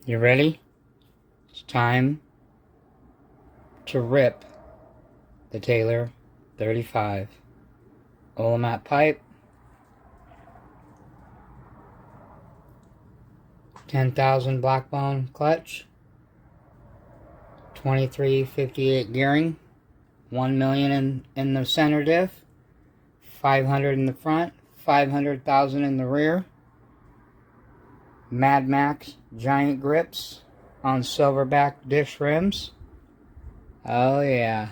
You ready? It's time to rip the Taylor 35 Olamat pipe, 10,000 blackbone clutch, 2358 gearing, 1 million in the center diff, 500 in the front, 500,000 in the rear. Mad Max giant grips on silverback dish rims. Oh yeah.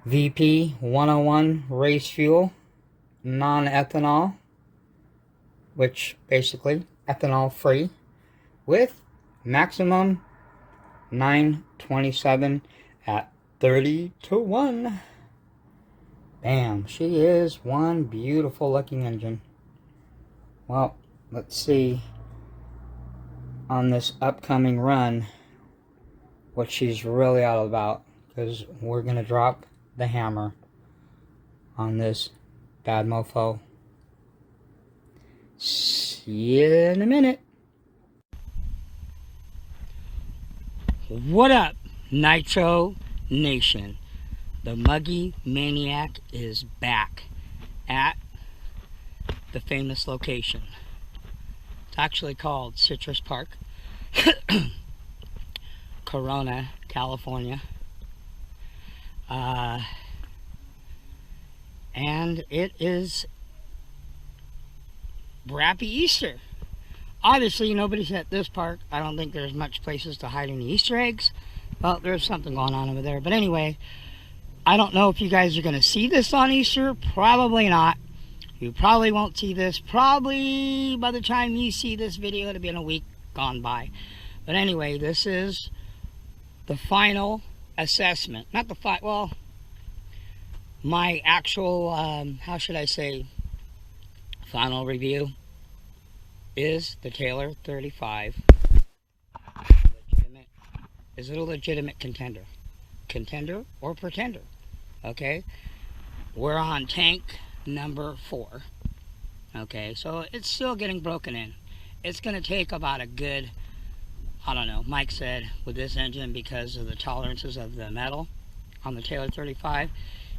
VP 101 race fuel, non-ethanol, which basically ethanol free, with maximum 927 at 30 to 1. Bam, she is one beautiful looking engine. Well, let's see on this upcoming run what she's really all about, because we're going to drop the hammer on this bad mofo. See you in a minute. What up, Nitro Nation? The Muggy Maniac is back at the famous location. It's actually called Citrus Park, Corona, California. And it is Rappy Easter. Obviously, nobody's at this park. I don't think there's much places to hide any Easter eggs. Well, there's something going on over there. But anyway, I don't know if you guys are going to see this on Easter. Probably not. You probably won't see this. Probably by the time you see this video, it'll be in a week gone by. But anyway, this is the final assessment. Not the well, my actual, how should I say, final review is the Taylor 35. Legitimate. Is it a legitimate contender? Contender or pretender? Okay. We're on tank number 4. Okay, so it's still getting broken in. It's going to take about a good, I don't know, Mike said with this engine, because of the tolerances of the metal on the Taylor 35,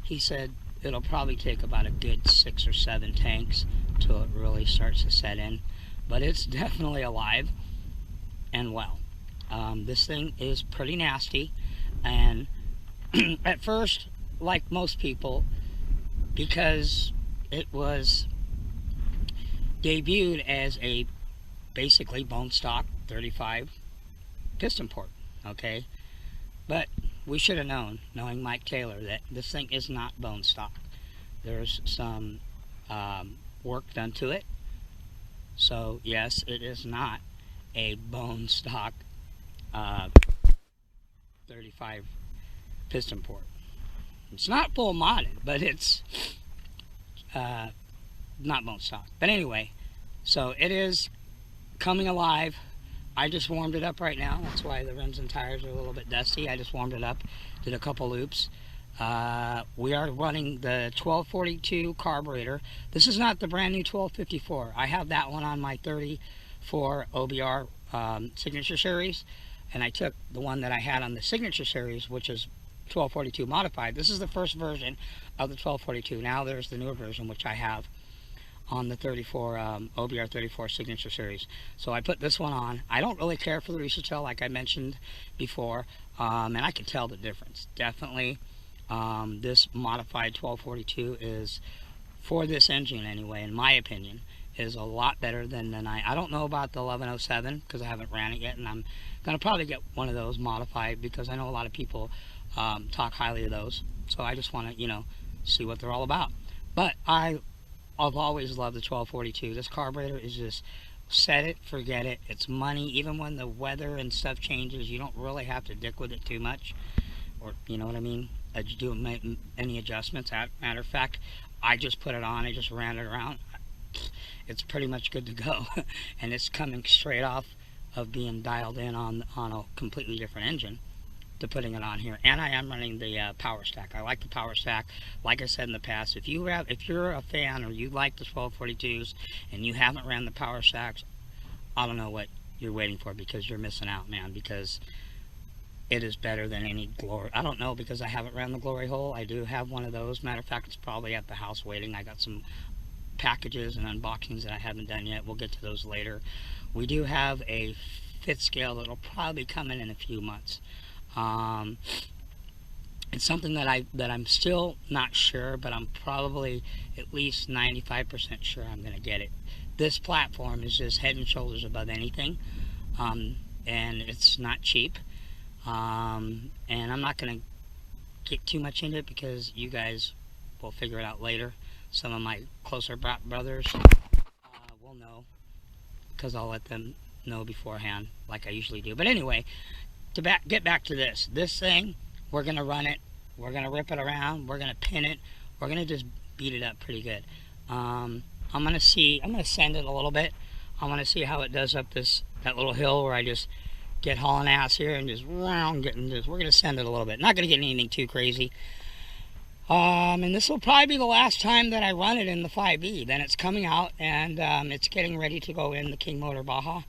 he said it'll probably take about a good 6 or 7 tanks till it really starts to set in. But it's definitely alive and well. This thing is pretty nasty, and at first, like most people, because it was debuted as a basically bone stock 35 piston port, okay? But we should have known, knowing Mike Taylor, that this thing is not bone stock. There's some work done to it. So yes, it is not a bone stock 35 piston port. It's not full modded, but it's not bone stock. But anyway, so it is coming alive. I just warmed it up right now. That's why the rims and tires are a little bit dusty. I just warmed it up, did a couple loops. We are running the 1242 carburetor. This is not the brand new 1254. I have that one on my 34 OBR Signature Series, and I took the one that I had on the Signature Series, which is 1242 modified. This is the first version of the 1242. Now there's the newer version, which I have on the 34 OBR 34 Signature Series. So I put this one on. I don't really care for the Risotto, like I mentioned before, and I can tell the difference. Definitely, this modified 1242 is, for this engine anyway, in my opinion, is a lot better than the 9. I don't know about the 1107 because I haven't ran it yet, and I'm going to probably get one of those modified because I know a lot of people talk highly of those. So I just want to, you know, see what they're all about. But I've always loved the 1242. This carburetor is just set it, forget it. It's money. Even when the weather and stuff changes, you don't really have to dick with it too much. Or, you know what I mean? Do any adjustments. Matter of fact, I just put it on. I just ran it around. It's pretty much good to go. And it's coming straight off of being dialed in on a completely different engine to putting it on here. And I am running the power stack. I like the power stack. Like I said in the past, if you're a fan or you like the 1242s and you haven't ran the power stacks, I don't know what you're waiting for, because you're missing out, man, because it is better than any glory. I don't know, because I haven't ran the glory hole. I do have one of those. Matter of fact, it's probably at the house waiting. I got some packages and unboxings that I haven't done yet. We'll get to those later. We do have a fifth scale that'll probably come in a few months. It's something that I'm still not sure, but I'm probably at least 95% sure I'm going to get it. This platform is just head and shoulders above anything, and it's not cheap. And I'm not going to get too much into it because you guys will figure it out later. Some of my closer brothers will know, because I'll let them know beforehand like I usually do. But anyway, to get back to this thing, we're going to run it, we're going to rip it around, we're going to pin it, we're going to just beat it up pretty good. I'm going to send it a little bit. I want to see how it does up that little hill where I just get hauling ass here and just we're going to send it a little bit. Not going to get anything too crazy. And this will probably be the last time that I run it in the 5E. Then it's coming out, and it's getting ready to go in the King Motor Baja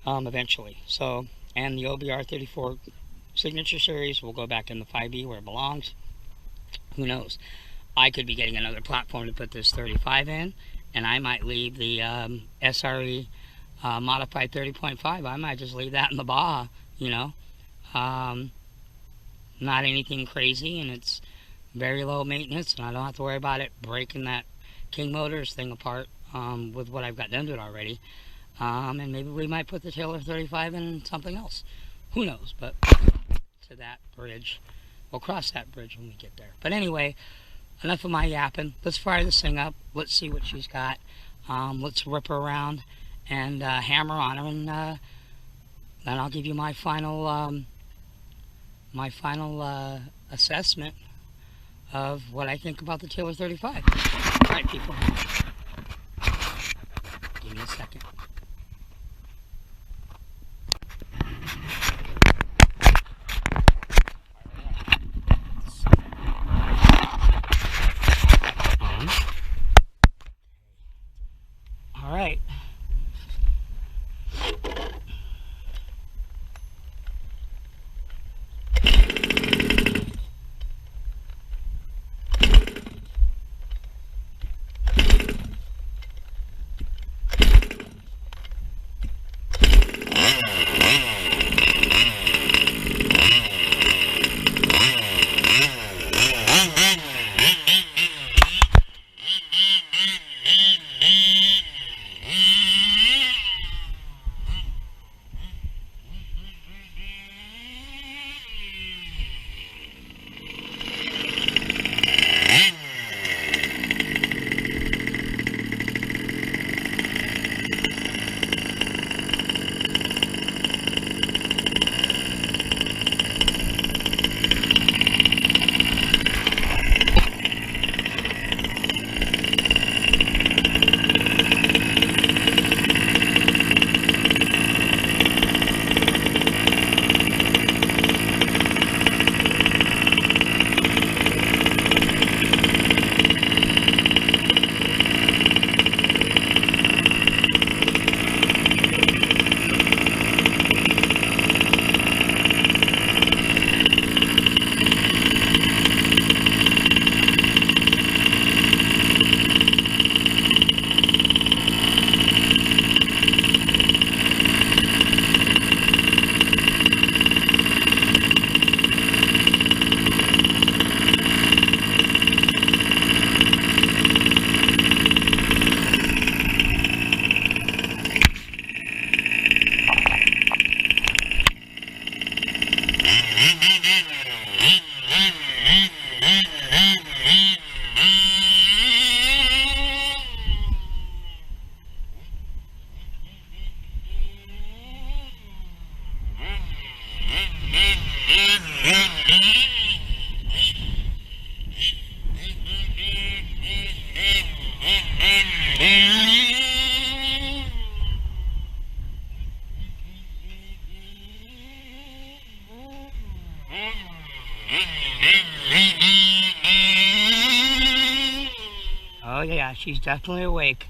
eventually. So, and the OBR 34 Signature Series will go back in the 5E where it belongs. Who knows? I could be getting another platform to put this 35 in, and I might leave the SRE modified 30.5. I might just leave that in the Baja, you know. Not anything crazy, and it's very low maintenance, and I don't have to worry about it breaking that King Motors thing apart with what I've got done to it already. And maybe we might put the Taylor 35 in something else. Who knows? But to that bridge, we'll cross that bridge when we get there. But anyway, enough of my yapping. Let's fire this thing up. Let's see what she's got. Let's rip her around and hammer on her, and then I'll give you my final assessment of what I think about the Taylor 35. All right, people. Give me a second. All right. Yeah, she's definitely awake.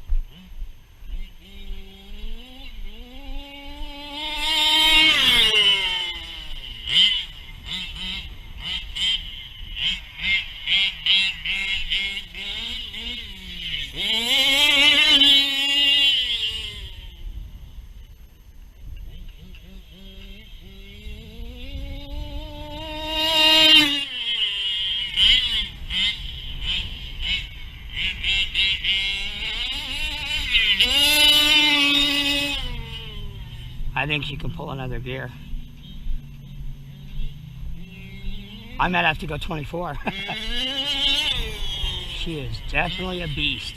I think she can pull another gear. I might have to go 24. She is definitely a beast.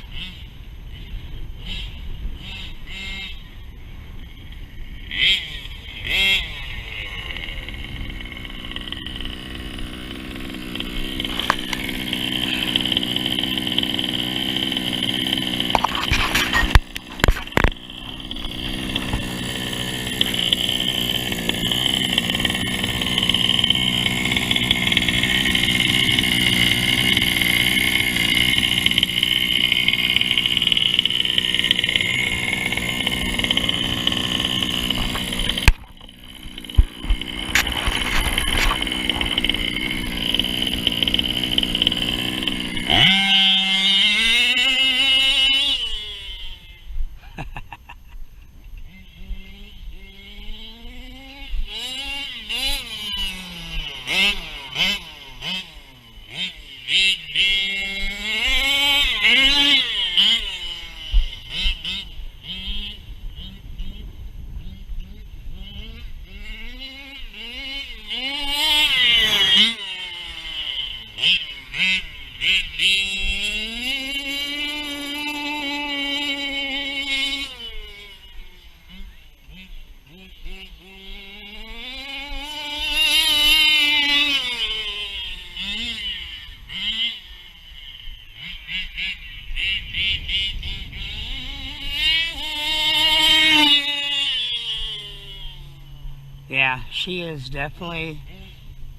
Yeah, she is definitely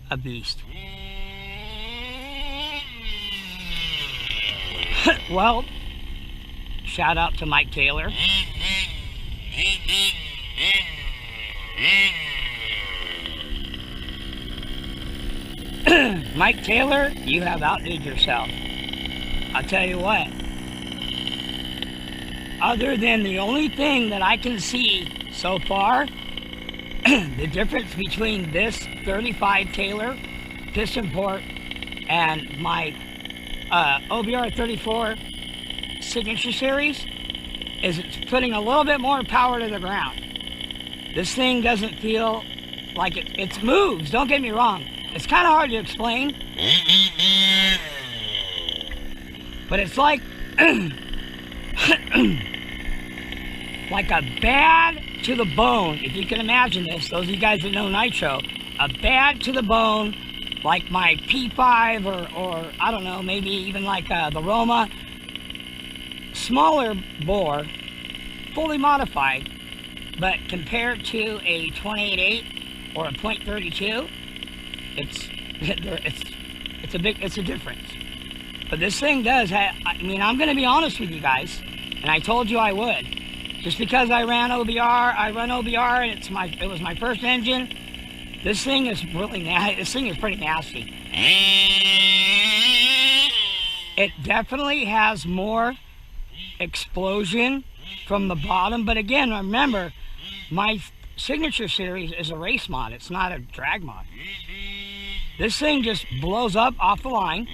a beast. Well, shout out to Mike Taylor. Mike Taylor, you have outdid yourself. I'll tell you what. Other than the only thing that I can see so far, the difference between this 35 Taylor piston port and my OBR 34 Signature Series is it's putting a little bit more power to the ground. This thing doesn't feel like it moves, don't get me wrong. It's kind of hard to explain, but it's like like a bad to the bone, if you can imagine this, those of you guys that know nitro, a bad to the bone, like my P5 or I don't know, maybe even like the Roma, smaller bore, fully modified, but compared to a 28.8 or a .32, it's a difference. But this thing does have, I mean, I'm going to be honest with you guys, and I told you I would. Just because I run OBR and it was my first engine, this thing is really nasty. This thing is pretty nasty. It definitely has more explosion from the bottom, but again, remember, my Signature Series is a race mod. It's not a drag mod. This thing just blows up off the line.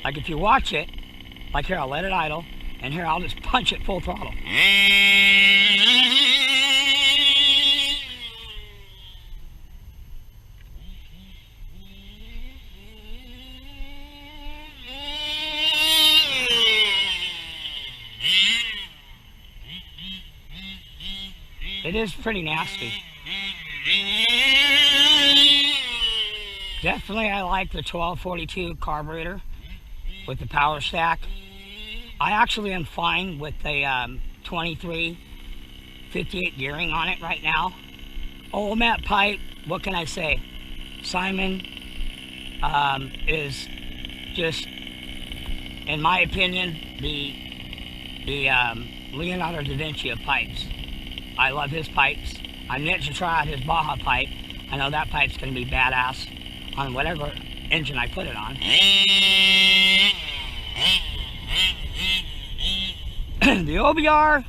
Like if you watch it, like here, I'll let it idle. And here, I'll just punch it full throttle. It is pretty nasty. Definitely, I like the 1242 carburetor with the power stack. I actually am fine with the 2358 gearing on it right now. Old Matt Pipe, what can I say? Simon is just, in my opinion, the Leonardo da Vinci of pipes. I love his pipes. I'm yet to try out his Baja pipe. I know that pipe's going to be badass on whatever engine I put it on. The OBR,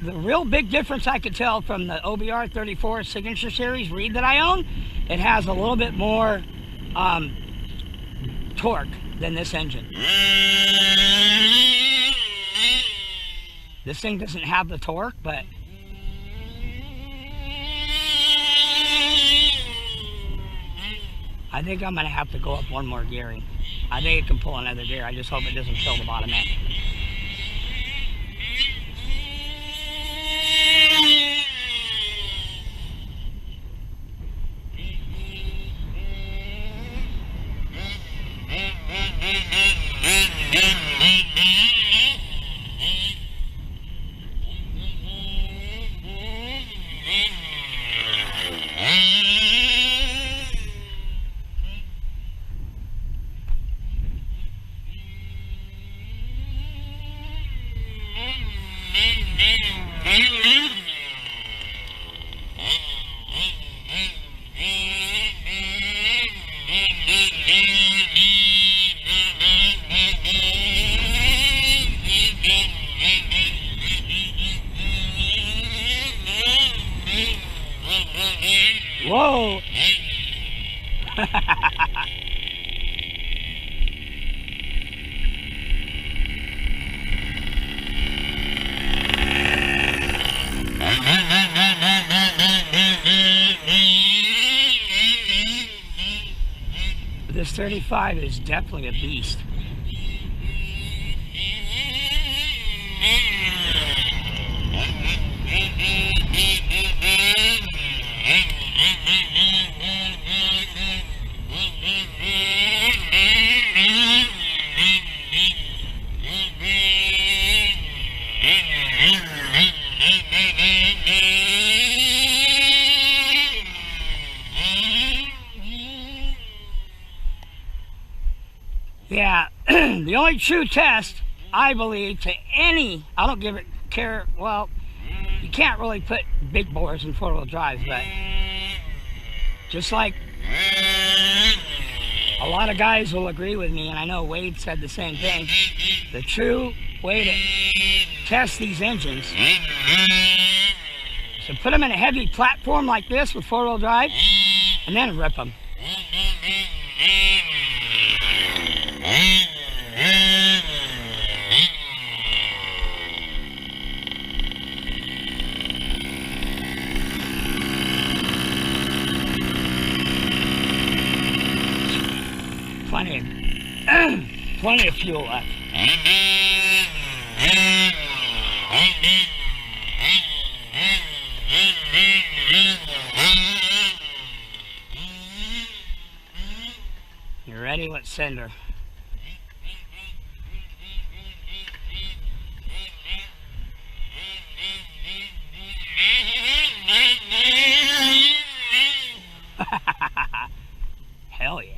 the real big difference I could tell from the OBR 34 Signature Series reed that I own, it has a little bit more torque than this engine. This thing doesn't have the torque, but I think I'm going to have to go up one more gearing. I think it can pull another gear. I just hope it doesn't kill the bottom end. Whoa! This 35 is definitely a beast. Yeah, the only true test, I believe, to any, I don't give it care, well, you can't really put big bores in four-wheel drives, but just like a lot of guys will agree with me, and I know Wade said the same thing, the true way to test these engines is to put them in a heavy platform like this with four-wheel drive, and then rip them. Plenty of fuel left. You ready? Let's send her. Hell yeah.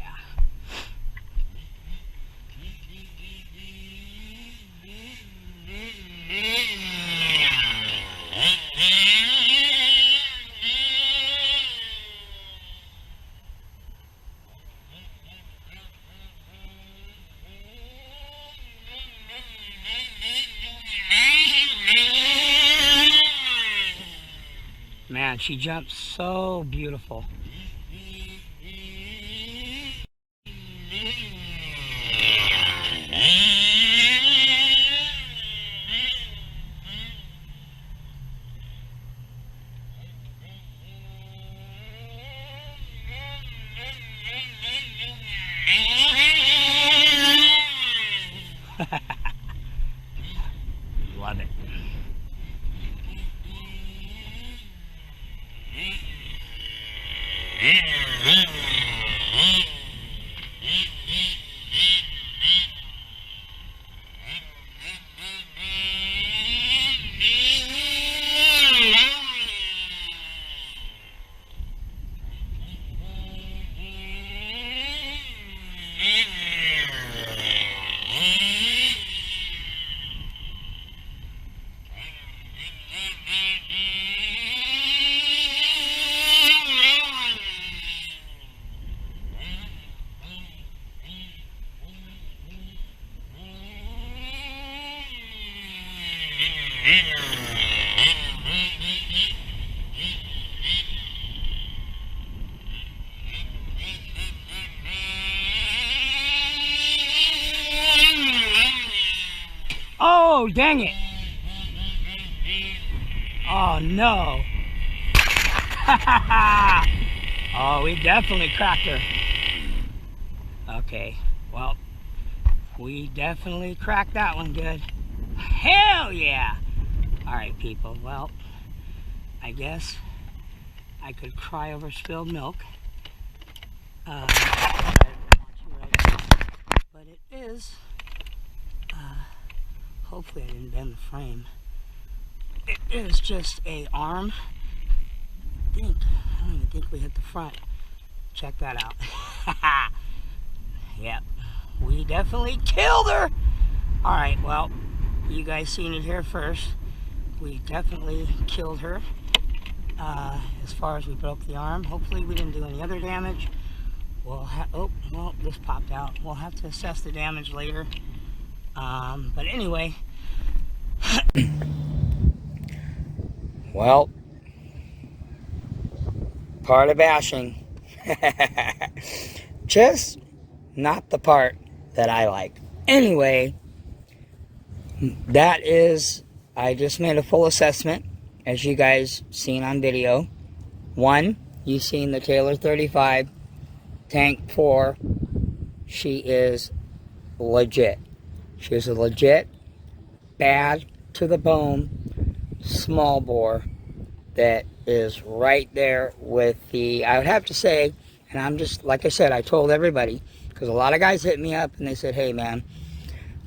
Man, she jumps so beautiful. Love it. dang it. Oh, no. Oh, we definitely cracked her. Okay, well, we definitely cracked that one good. Hell yeah! Alright, people, well, I guess I could cry over spilled milk. But it is, hopefully I didn't bend the frame. It is just a arm. I don't even think we hit the front. Check that out. Yep, we definitely killed her. Alright, well, you guys seen it here first. We definitely killed her. As far as we broke the arm, hopefully we didn't do any other damage. We'll oh, well, this popped out. We'll have to assess the damage later. But anyway. Well, part of bashing. Just not the part that I like. Anyway, that is, I just made a full assessment, as you guys seen on video. One, you seen the Taylor 35 Tank 4. She is legit. She is a legit, bad to the bone, small bore that is right there with the, I would have to say, and I'm just, like I said, I told everybody, because a lot of guys hit me up and they said, hey man,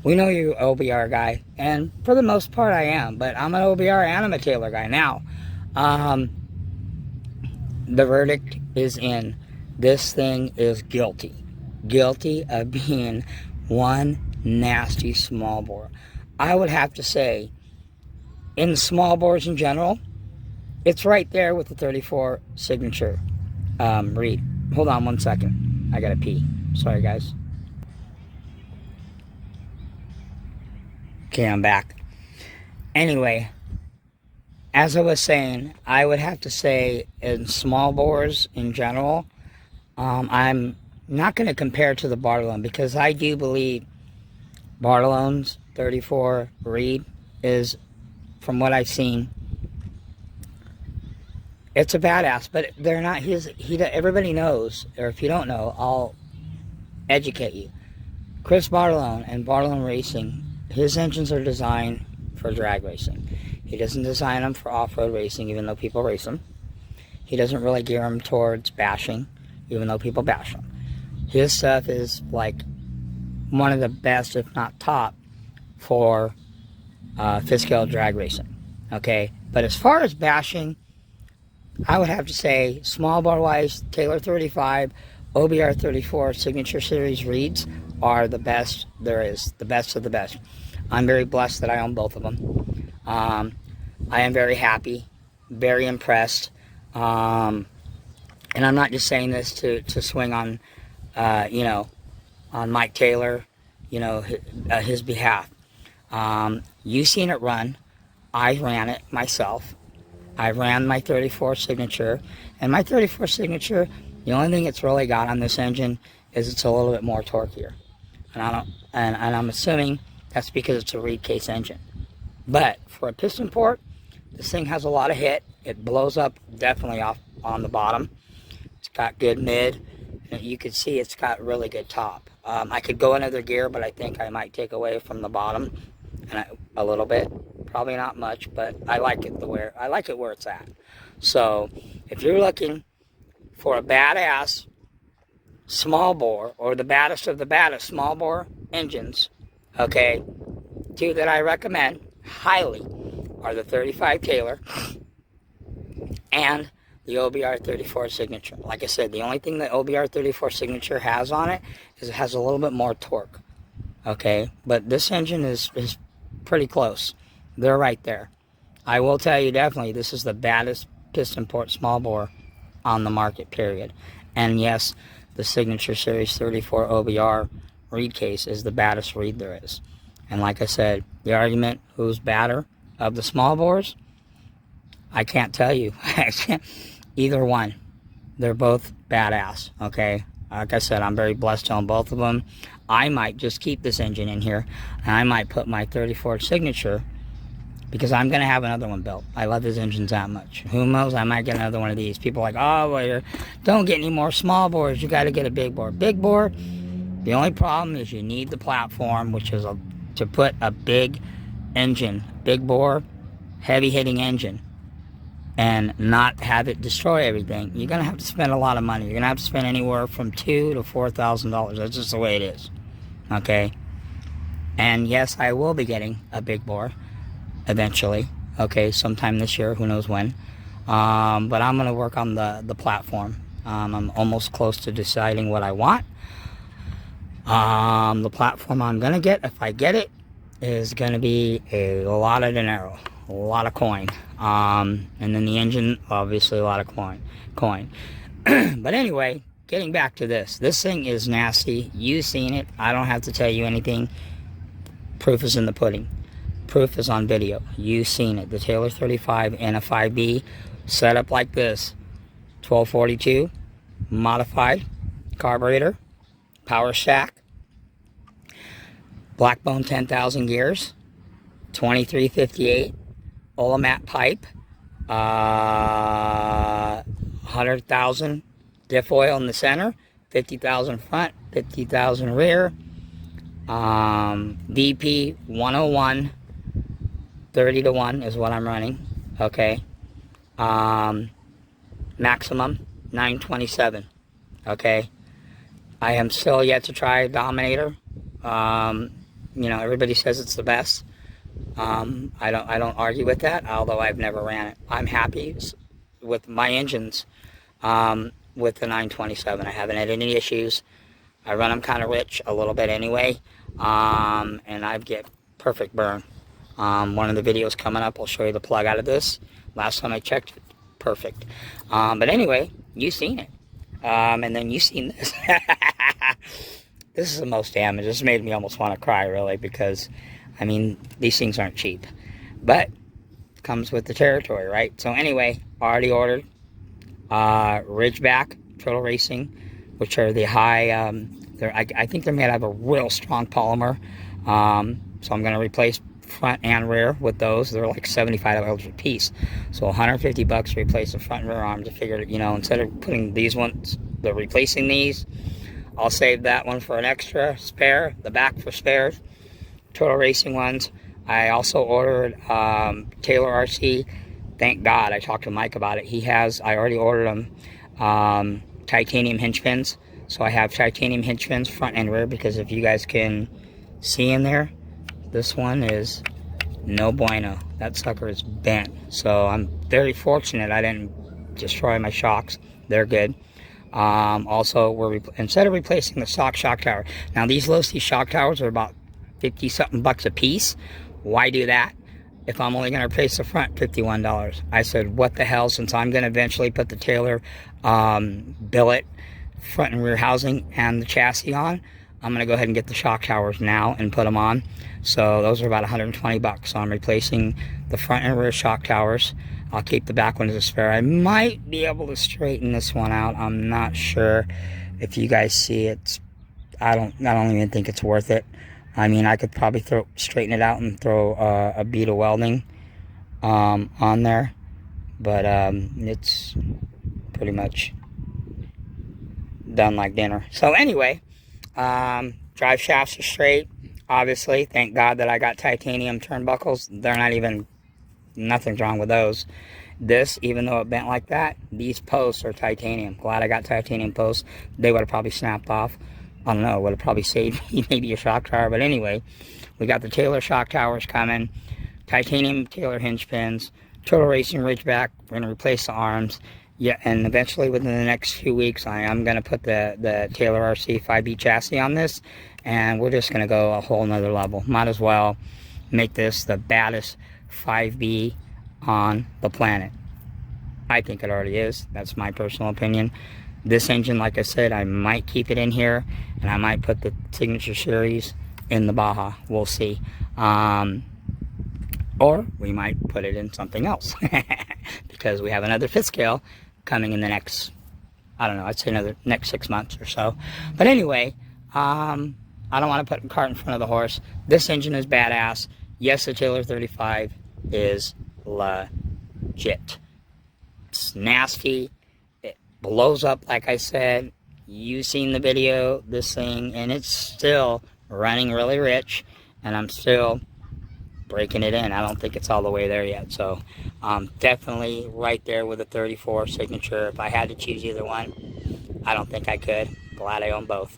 we know you're an OBR guy, and for the most part I am, but I'm an OBR and I'm a Taylor guy. Now, the verdict is in. This thing is guilty. Guilty of being one nasty small bore. I would have to say, in the small bores in general, it's right there with the 34 signature reed. Hold on one second. I gotta pee. Sorry, guys. Okay, I'm back. Anyway, as I was saying, I would have to say in small bores in general, I'm not going to compare to the Bartolone, because I do believe Bartolone's 34 reed is, from what I've seen, it's a badass, but they're not his. Everybody knows, or if you don't know, I'll educate you. Chris Bartolone and Bartolone Racing, his engines are designed for drag racing. He doesn't design them for off-road racing, even though people race them. He doesn't really gear them towards bashing, even though people bash them. His stuff is like one of the best, if not top, for fifth scale drag racing. Okay, but as far as bashing, I would have to say, small bar wise, Taylor 35, OBR 34 Signature Series reeds are the best there is, the best of the best. I'm very blessed that I own both of them. I am very happy, very impressed, and I'm not just saying this to swing on, you know, on Mike Taylor, you know, his behalf. You've seen it run. I ran it myself. I ran my 34 Signature, and my 34 Signature, the only thing it's really got on this engine is it's a little bit more torqueier, and I'm assuming that's because it's a reed case engine. But for a piston port, this thing has a lot of hit. It blows up definitely off on the bottom. It's got good mid, and you can see it's got really good top. I could go another gear, but I think I might take away from the bottom and a little bit. Probably not much, but I like it where it's at. So if you're looking for a badass small bore, or the baddest of the baddest small bore engines, okay, two that I recommend highly are the 35 Taylor and the OBR 34 Signature. Like I said, the only thing that OBR 34 Signature has on it is it has a little bit more torque. Okay, but this engine is pretty close. They're right there. I will tell you definitely, this is the baddest piston port small bore on the market, period. And yes, the Signature Series 34 OBR reed case is the baddest reed there is. And like I said, the argument who's badder of the small bores, I can't tell you. Either one. They're both badass, okay? Like I said, I'm very blessed to own both of them. I might just keep this engine in here, and I might put my 34 signature, because I'm going to have another one built. I love these engines that much. Who knows, I might get another one of these. People are like, oh, well, don't get any more small bores. You got to get a big bore. Big bore, the only problem is you need the platform, which is to put a big engine, big bore, heavy-hitting engine, and not have it destroy everything. You're going to have to spend a lot of money. You're going to have to spend anywhere from $2,000 to $4,000. That's just the way it is. Okay? And yes, I will be getting a big bore eventually. Okay, sometime this year, who knows when. But I'm going to work on the platform. I'm almost close to deciding what I want. The platform I'm going to get, if I get it, is going to be a lot of dinero, a lot of coin. And then the engine, obviously a lot of coin. But anyway, getting back to this. This thing is nasty. You've seen it. I don't have to tell you anything. Proof is in the pudding. Proof is on video. You've seen it. The Taylor 35 and a 5B set up like this. 1242, modified, carburetor, power stack, Blackbone 10,000 gears, 2358, Olamat pipe, 100,000 diff oil in the center, 50,000 front, 50,000 rear, DP 101, 30 to 1 is what I'm running, okay, maximum 927, okay. I am still yet to try Dominator. You know, everybody says it's the best. I don't argue with that, although I've never ran it. I'm happy with my engines with the 927. I haven't had any issues. I run them kind of rich a little bit anyway, and I get perfect burn. One of the videos coming up, I'll show you the plug out of this. Last time I checked it, perfect. But anyway, you've seen it. And then you've seen this. This is the most damage. This made me almost want to cry, really, because, I mean, these things aren't cheap. But it comes with the territory, right? So anyway, already ordered Ridgeback Turtle Racing, which are the high, I think they're made out of a real strong polymer. So I'm going to replace front and rear with those. They're like $75 a piece. So $150 to replace the front and rear arms. I figured, you know, instead of putting these ones, they're replacing these, I'll save that one for an extra spare, the back for spares. Turtle Racing ones. I also ordered Taylor RC. Thank God, I talked to Mike about it. I already ordered them titanium hinge pins. So I have titanium hinge pins front and rear, because if you guys can see in there, this one is no bueno. That sucker is bent. So I'm very fortunate I didn't destroy my shocks. They're good. Also, instead of replacing the stock shock tower. Now, these LOSSI shock towers are about 50-something bucks a piece. Why do that? If I'm only going to replace the front, $51. I said, what the hell, since I'm going to eventually put the Taylor billet front and rear housing and the chassis on, I'm going to go ahead and get the shock towers now and put them on. So those are about 120 bucks. So I'm replacing the front and rear shock towers. I'll keep the back one as a spare. I might be able to straighten this one out. I'm not sure if you guys see it. I don't even think it's worth it. I mean, I could probably straighten it out and throw a bead of welding on there, but it's pretty much done like dinner. So anyway, drive shafts are straight. Obviously, thank God that I got titanium turnbuckles. They're not even, nothing's wrong with those. This, even though it bent like that, these posts are titanium. Glad I got titanium posts. They would have probably snapped off. I don't know, would have probably saved me maybe a shock tower. But anyway, we got the Taylor shock towers coming. Titanium Taylor hinge pins. Turtle Racing Ridgeback. We're going to replace the arms. Yeah, and eventually within the next few weeks, I am going to put the Taylor RC 5B chassis on this. And we're just going to go a whole nother level. Might as well make this the baddest 5B on the planet. I think it already is. That's my personal opinion. This engine, like I said, I might keep it in here, and I might put the Signature Series in the Baja. We'll see. Or we might put it in something else, because we have another fifth scale coming in the next I don't know, I'd say another next 6 months or so. But anyway, I don't want to put the cart in front of the horse. This engine is badass. Yes, the Taylor 35 is legit. It's nasty. It blows up, like I said. You've seen the video, this thing, and it's still running really rich, and I'm still breaking it in. I don't think it's all the way there yet. So definitely right there with a 34 signature. If I had to choose either one, I don't think I could. Glad I own both.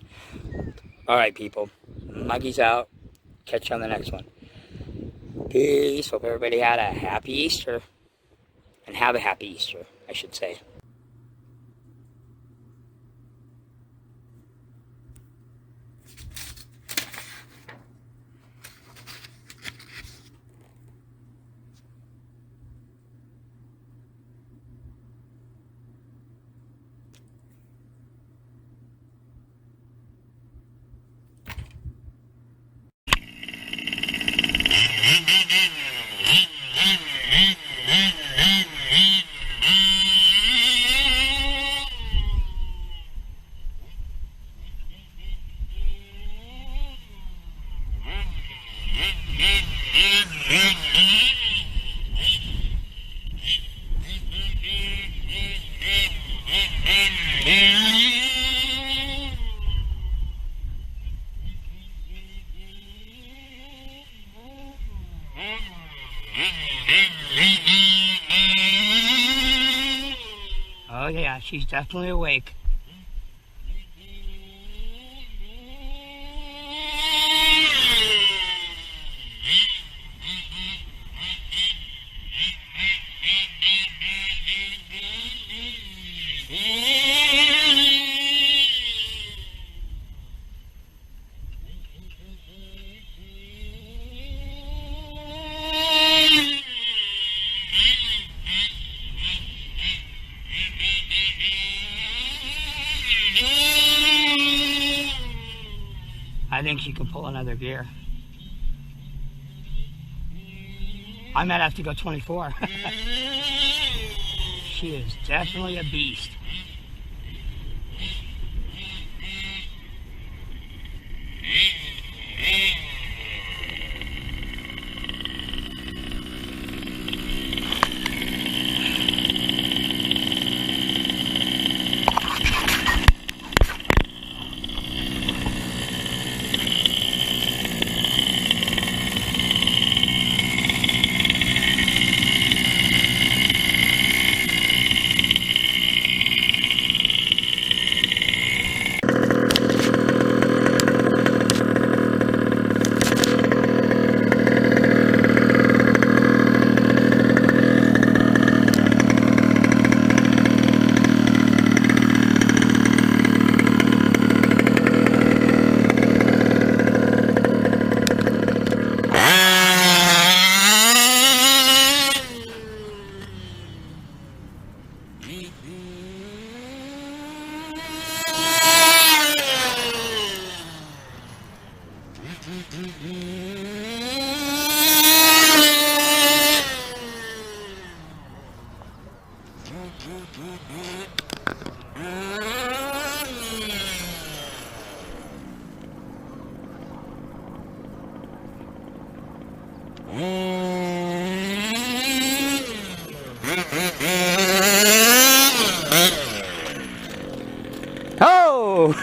All right, people. Muggy's out. Catch you on the next one. Peace. Hope everybody had a happy Easter. And have a happy Easter, I should say. Oh yeah, she's definitely awake. I think she could pull another gear. I might have to go 24. She is definitely a beast. Oh!